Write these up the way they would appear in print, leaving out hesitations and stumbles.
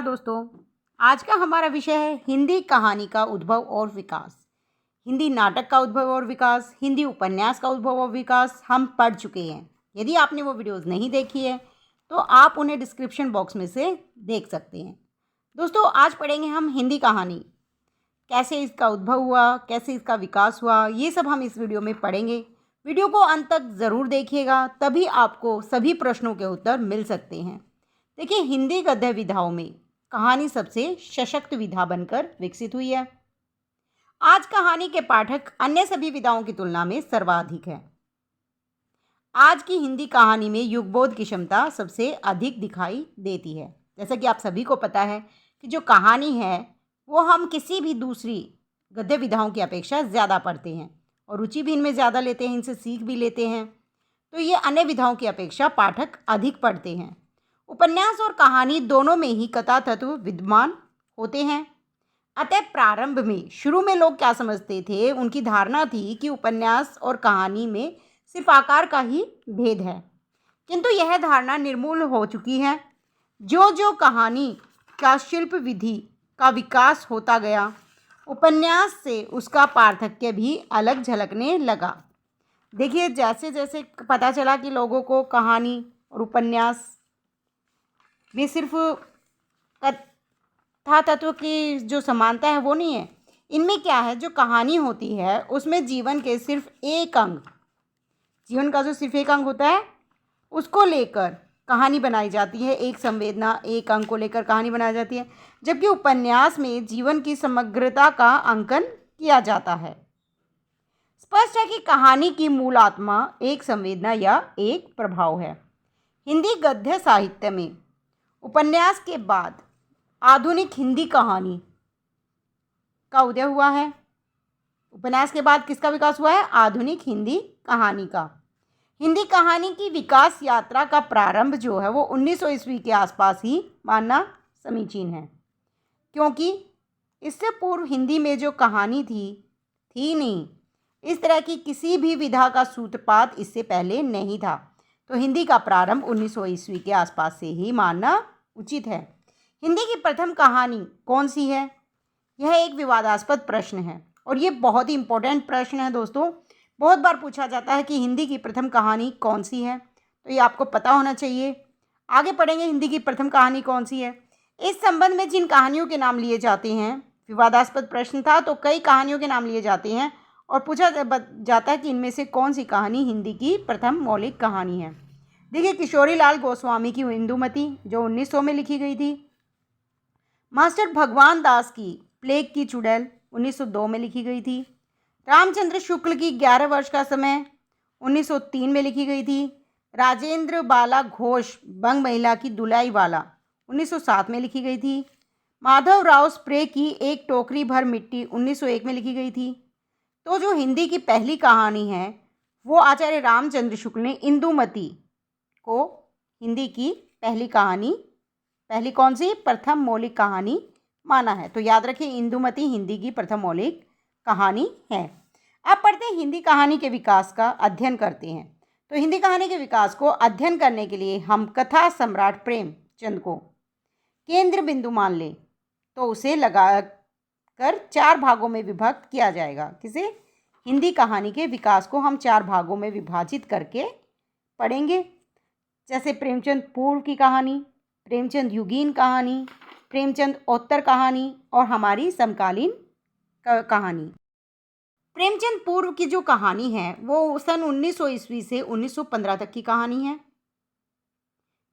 दोस्तों, आज का हमारा विषय है हिंदी कहानी का उद्भव और विकास। हिंदी नाटक का उद्भव और विकास, हिंदी उपन्यास का उद्भव और विकास हम पढ़ चुके हैं। यदि आपने वो वीडियोस नहीं देखी है तो आप उन्हें डिस्क्रिप्शन बॉक्स में से देख सकते हैं। दोस्तों, आज पढ़ेंगे हम हिंदी कहानी, कैसे इसका उद्भव हुआ, कैसे इसका विकास हुआ, ये सब हम इस वीडियो में पढ़ेंगे। वीडियो को अंत तक ज़रूर देखिएगा, तभी आपको सभी प्रश्नों के उत्तर मिल सकते हैं। देखिए, हिंदी गद्य विधाओं में कहानी सबसे सशक्त विधा बनकर विकसित हुई है। आज कहानी के पाठक अन्य सभी विधाओं की तुलना में सर्वाधिक है। आज की हिंदी कहानी में युगबोध की क्षमता सबसे अधिक दिखाई देती है। जैसा कि आप सभी को पता है कि जो कहानी है वो हम किसी भी दूसरी गद्य विधाओं की अपेक्षा ज़्यादा पढ़ते हैं और रुचि भी इनमें ज़्यादा लेते हैं, इनसे सीख भी लेते हैं। तो ये अन्य विधाओं की अपेक्षा पाठक अधिक पढ़ते हैं। उपन्यास और कहानी दोनों में ही कथा तत्व विद्यमान होते हैं। अतः प्रारंभ में, शुरू में लोग क्या समझते थे, उनकी धारणा थी कि उपन्यास और कहानी में सिर्फ आकार का ही भेद है, किंतु यह धारणा निर्मूल हो चुकी है। जो जो कहानी का शिल्प विधि का विकास होता गया, उपन्यास से उसका पार्थक्य भी अलग झलकने लगा। देखिए, जैसे जैसे पता चला कि लोगों को कहानी और उपन्यास में सिर्फ कथा तत्व की जो समानता है वो नहीं है। इनमें क्या है, जो कहानी होती है उसमें जीवन के सिर्फ एक अंग, जीवन का जो सिर्फ एक अंग होता है उसको लेकर कहानी बनाई जाती है। एक संवेदना, एक अंग को लेकर कहानी बनाई जाती है, जबकि उपन्यास में जीवन की समग्रता का अंकन किया जाता है। स्पष्ट है कि कहानी की मूल आत्मा एक संवेदना या एक प्रभाव है। हिंदी गद्य साहित्य में उपन्यास के बाद आधुनिक हिंदी कहानी का उदय हुआ है। उपन्यास के बाद किसका विकास हुआ है? आधुनिक हिंदी कहानी का। हिंदी कहानी की विकास यात्रा का प्रारंभ जो है वो 1900 ईस्वी के आसपास ही मानना समीचीन है, क्योंकि इससे पूर्व हिंदी में जो कहानी थी नहीं। इस तरह की किसी भी विधा का सूत्रपात इससे पहले नहीं था। तो हिंदी का प्रारंभ 1900 ईस्वी के आसपास से ही मानना उचित है। हिंदी की प्रथम कहानी कौन सी है? यह एक विवादास्पद प्रश्न है और ये बहुत ही इम्पोर्टेंट प्रश्न है दोस्तों। बहुत बार पूछा जाता है कि हिंदी की प्रथम कहानी कौन सी है, तो ये आपको पता होना चाहिए। आगे पढ़ेंगे हिंदी की प्रथम कहानी कौन सी है। इस संबंध में जिन कहानियों के नाम लिए जाते हैं, विवादास्पद प्रश्न था तो कई कहानियों के नाम लिए जाते हैं और पूछा जाता है कि इनमें से कौन सी कहानी हिंदी की प्रथम मौलिक कहानी है। देखिए, किशोरी लाल गोस्वामी की इंदुमती जो 1900 में लिखी गई थी। मास्टर भगवान दास की प्लेग की चुड़ैल 1902 में लिखी गई थी। रामचंद्र शुक्ल की 11 वर्ष का समय 1903 में लिखी गई थी। राजेंद्र बाला घोष बंग महिला की दुलाई वाला 1907 में लिखी गई थी। माधव राव स्प्रे की एक टोकरी भर मिट्टी 1901 में लिखी गई थी। तो जो हिंदी की पहली कहानी है वो आचार्य रामचंद्र शुक्ल ने इंदुमती को हिंदी की पहली कहानी, पहली कौन सी? प्रथम मौलिक कहानी माना है। तो याद रखिए, इंदुमती हिंदी की प्रथम मौलिक कहानी है। अब पढ़ते हैं हिंदी कहानी के विकास का अध्ययन करते हैं। तो हिंदी कहानी के विकास को अध्ययन करने के लिए हम कथा सम्राट प्रेमचंद को केंद्र बिंदु मान लें तो उसे लगाकर 4 भागों में विभक्त किया जाएगा। किसे? हिंदी कहानी के विकास को हम 4 भागों में विभाजित करके पढ़ेंगे। जैसे प्रेमचंद पूर्व की कहानी, प्रेमचंद युगीन कहानी, प्रेमचंद उत्तर कहानी और हमारी समकालीन कहानी। प्रेमचंद पूर्व की जो कहानी है वो सन 1900 ईस्वी से 1915 तक की कहानी है।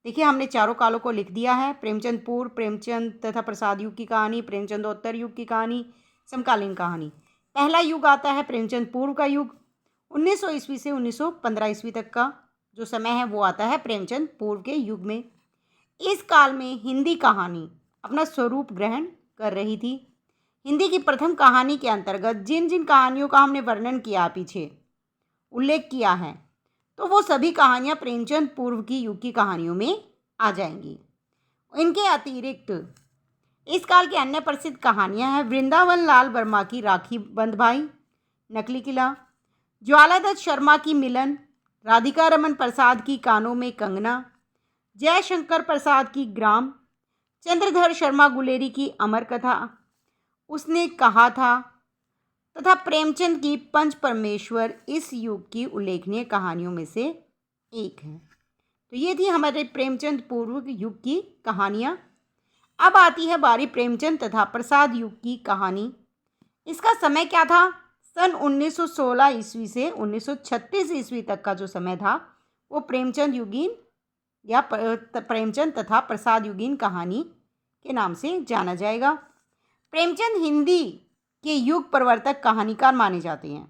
देखिए, हमने चारों कालों को लिख दिया है। प्रेमचंद पूर्व, प्रेमचंद तथा प्रसाद युग की कहानी, प्रेमचंद उत्तर युग की कहानी, समकालीन कहानी। पहला युग आता है प्रेमचंद पूर्व का युग। 1900 ईस्वी से 1915 ईस्वी तक का जो समय है वो आता है प्रेमचंद पूर्व के युग में। इस काल में हिंदी कहानी अपना स्वरूप ग्रहण कर रही थी। हिंदी की प्रथम कहानी के अंतर्गत जिन जिन कहानियों का हमने वर्णन किया, पीछे उल्लेख किया है, तो वो सभी कहानियाँ प्रेमचंद पूर्व की युग की कहानियों में आ जाएंगी। इनके अतिरिक्त इस काल की अन्य प्रसिद्ध कहानियाँ हैं वृंदावन लाल वर्मा की राखी बंद भाई, नकली किला, ज्वालादत्त शर्मा की मिलन, राधिका रमन प्रसाद की कानों में कंगना, जयशंकर प्रसाद की ग्राम, चंद्रधर शर्मा गुलेरी की अमर कथा, उसने कहा था तथा प्रेमचंद की पंच परमेश्वर इस युग की उल्लेखनीय कहानियों में से एक है। तो ये थी हमारे प्रेमचंद पूर्व युग की कहानियाँ। अब आती है बारी प्रेमचंद तथा प्रसाद युग की कहानी। इसका समय क्या था? सन 1916 ईस्वी से 1936 ईस्वी तक का जो समय था वो प्रेमचंद युगीन या प्रेमचंद तथा प्रसाद युगीन कहानी के नाम से जाना जाएगा। प्रेमचंद हिंदी के युग प्रवर्तक कहानीकार माने जाते हैं।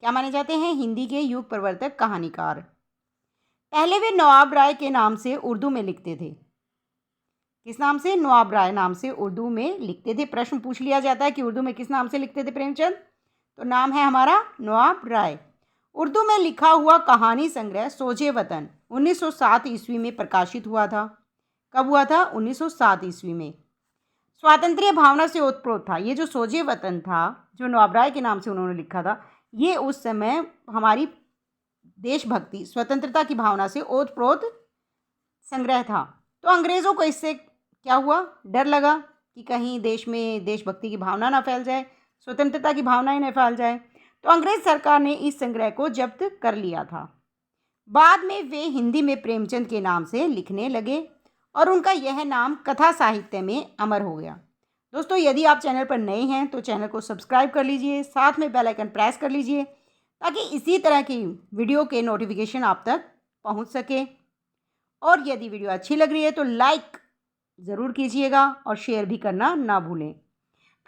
क्या माने जाते हैं? हिंदी के युग प्रवर्तक कहानीकार। पहले वे नवाब राय के नाम से उर्दू में लिखते थे। किस नाम से? नवाब राय नाम से उर्दू में लिखते थे। प्रश्न पूछ लिया जाता है कि उर्दू में किस नाम से लिखते थे प्रेमचंद, तो नाम है हमारा नवाब राय। उर्दू में लिखा हुआ कहानी संग्रह सोजे वतन 1907 ईस्वी में प्रकाशित हुआ था। कब हुआ था? 1907 ईस्वी में। स्वातंत्र्य भावना से ओतप्रोत था। ये जो सोजे वतन था, जो नवाब राय के नाम से उन्होंने लिखा था, ये उस समय हमारी देशभक्ति, स्वतंत्रता की भावना से ओतप्रोत संग्रह था। तो अंग्रेज़ों को इससे क्या हुआ? डर लगा कि कहीं देश में देशभक्ति की भावना ना फैल जाए, स्वतंत्रता की भावना ही न फैल जाए। तो अंग्रेज़ सरकार ने इस संग्रह को जब्त कर लिया था। बाद में वे हिंदी में प्रेमचंद के नाम से लिखने लगे और उनका यह नाम कथा साहित्य में अमर हो गया। दोस्तों, यदि आप चैनल पर नए हैं तो चैनल को सब्सक्राइब कर लीजिए, साथ में बेल आइकन प्रेस कर लीजिए ताकि इसी तरह की वीडियो के नोटिफिकेशन आप तक पहुंच सके। और यदि वीडियो अच्छी लग रही है तो लाइक ज़रूर कीजिएगा और शेयर भी करना ना भूलें।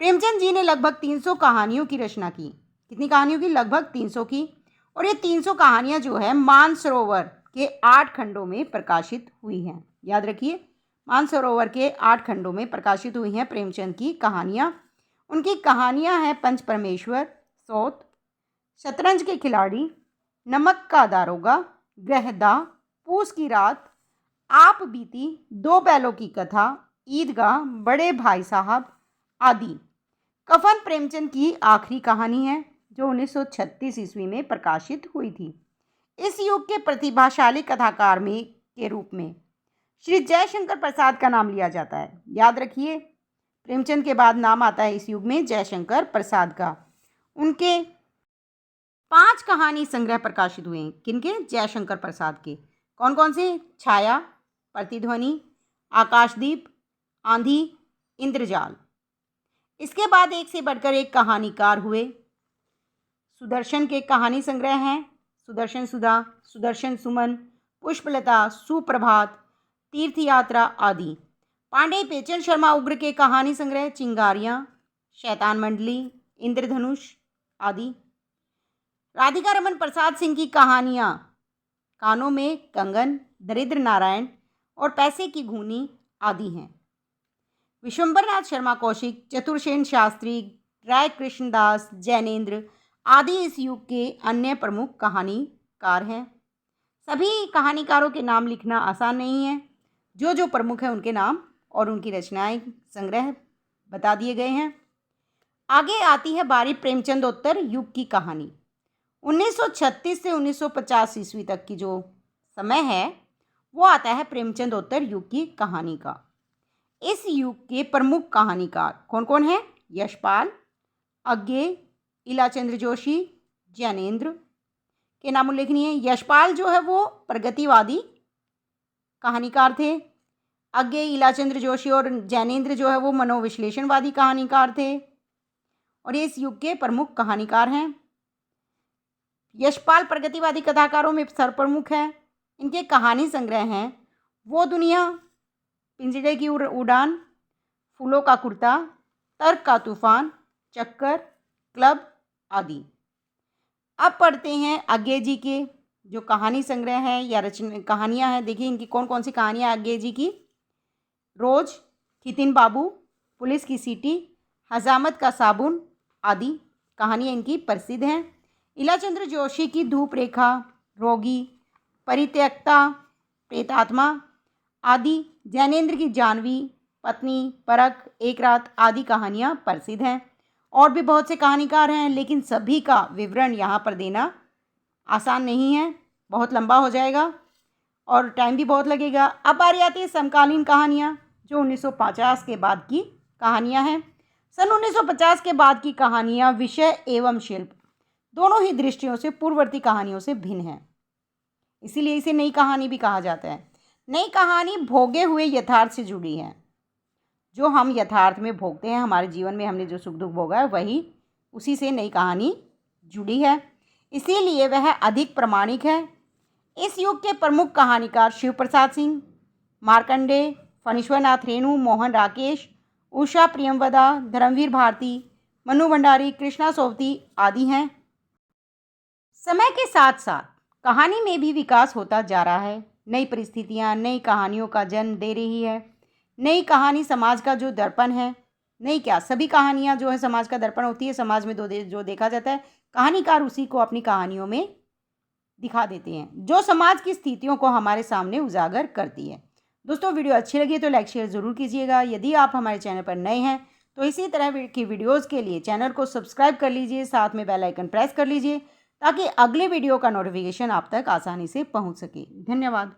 प्रेमचंद जी ने लगभग 300 कहानियों की रचना की। कितनी कहानियों की? लगभग 300 की। और ये 300 कहानियाँ जो है मानसरोवर के 8 खंडों में प्रकाशित हुई हैं। याद रखिए, मानसरोवर के 8 खंडों में प्रकाशित हुई हैं प्रेमचंद की कहानियाँ। उनकी कहानियाँ हैं पंच परमेश्वर, सौत, शतरंज के खिलाड़ी, नमक का दारोगा, गृहदा, पूस की रात, आप बीती, दो बैलों की कथा, ईदगाह, बड़े भाई साहब आदि। कफन प्रेमचंद की आखिरी कहानी है जो 1936 ईस्वी में प्रकाशित हुई थी। इस युग के प्रतिभाशाली कथाकार में के रूप में श्री जयशंकर प्रसाद का नाम लिया जाता है। याद रखिए, प्रेमचंद के बाद नाम आता है इस युग में जयशंकर प्रसाद का। उनके 5 कहानी संग्रह प्रकाशित हुए हैं। किनके? जयशंकर प्रसाद के। कौन कौन से? छाया, प्रतिध्वनि, आकाशदीप, आंधी, इंद्रजाल। इसके बाद एक से बढ़कर एक कहानीकार हुए। सुदर्शन के कहानी संग्रह हैं सुदर्शन सुधा, सुदर्शन सुमन, पुष्पलता, सुप्रभात, तीर्थ यात्रा आदि। पांडे पेचन शर्मा उग्र के कहानी संग्रह चिंगारियाँ, शैतान मंडली, इंद्रधनुष आदि। राधिका रमन प्रसाद सिंह की कहानियाँ कानों में कंगन, दरिद्र नारायण और पैसे की घूनी आदि हैं। विश्वंभरनाथ शर्मा कौशिक, चतुर्सेन शास्त्री, राय कृष्णदास, जैनेन्द्र आदि इस युग के अन्य प्रमुख कहानीकार हैं। सभी कहानीकारों के नाम लिखना आसान नहीं है। जो जो प्रमुख हैं उनके नाम और उनकी रचनाएं संग्रह बता दिए गए हैं। आगे आती है बारी प्रेमचंदोत्तर युग की कहानी। 1936 से 1950 ईस्वी तक की जो समय है वो आता है प्रेमचंदोत्तर युग की कहानी का। इस युग के प्रमुख कहानीकार कौन कौन हैं? यशपाल, अज्ञे, इलाचंद्र जोशी, जैनेन्द्र के नाम उल्लेखनीय है। यशपाल जो है वो प्रगतिवादी कहानीकार थे। अज्ञे, इलाचंद्र जोशी और जैनेन्द्र जो है वो मनोविश्लेषणवादी कहानीकार थे और ये इस युग के प्रमुख कहानीकार हैं। यशपाल प्रगतिवादी कथाकारों में सर्वप्रमुख हैं। इनके कहानी संग्रह हैं वो दुनिया, पिंजड़े की उड़ान, फूलों का कुर्ता, तर्क का तूफान, चक्कर, क्लब आदि। अब पढ़ते हैं अज्ञे जी के जो कहानी संग्रह है या रचना कहानियाँ हैं। देखिए इनकी कौन कौन सी कहानियाँ अज्ञे जी की। रोज, खितिन बाबू, पुलिस की सीटी, हजामत का साबुन आदि कहानियाँ इनकी प्रसिद्ध हैं। इलाचंद्र जोशी की धूप रेखा, रोगी, परित्यक्ता, प्रेतात्मा आदि। जैनेन्द्र की जानवी, पत्नी, परख, एक रात आदि कहानियाँ प्रसिद्ध हैं। और भी बहुत से कहानीकार हैं लेकिन सभी का विवरण यहाँ पर देना आसान नहीं है, बहुत लंबा हो जाएगा और टाइम भी बहुत लगेगा। अब बारी आती है समकालीन कहानियाँ जो 1950 के बाद की कहानियाँ हैं। सन 1950 के बाद की कहानियाँ विषय एवं शिल्प दोनों ही दृष्टियों से पूर्ववर्ती कहानियों से भिन्न है, इसीलिए इसे नई कहानी भी कहा जाता है। नई कहानी भोगे हुए यथार्थ से जुड़ी है। जो हम यथार्थ में भोगते हैं, हमारे जीवन में हमने जो सुख दुख भोगा है, वही उसी से नई कहानी जुड़ी है, इसीलिए वह अधिक प्रामाणिक है। इस युग के प्रमुख कहानीकार शिव प्रसाद सिंह, मार्कंडेय, फणीश्वरनाथ रेणु, मोहन राकेश, उषा प्रियमवदा, धर्मवीर भारती, मनु भंडारी, कृष्णा सोवती आदि हैं। समय के साथ साथ कहानी में भी विकास होता जा रहा है। नई परिस्थितियाँ नई कहानियों का जन्म दे रही है। नई कहानी समाज का जो दर्पण है, नहीं क्या सभी कहानियाँ जो है समाज का दर्पण होती है। समाज में जो देखा जाता है, कहानीकार उसी को अपनी कहानियों में दिखा देते हैं, जो समाज की स्थितियों को हमारे सामने उजागर करती है। दोस्तों, वीडियो अच्छी लगी तो लाइक शेयर ज़रूर कीजिएगा। यदि आप हमारे चैनल पर नए हैं तो इसी तरह की वीडियोज़ के लिए चैनल को सब्सक्राइब कर लीजिए, साथ में बेल आइकन प्रेस कर लीजिए ताकि अगले वीडियो का नोटिफिकेशन आप तक आसानी से पहुंच सके। धन्यवाद।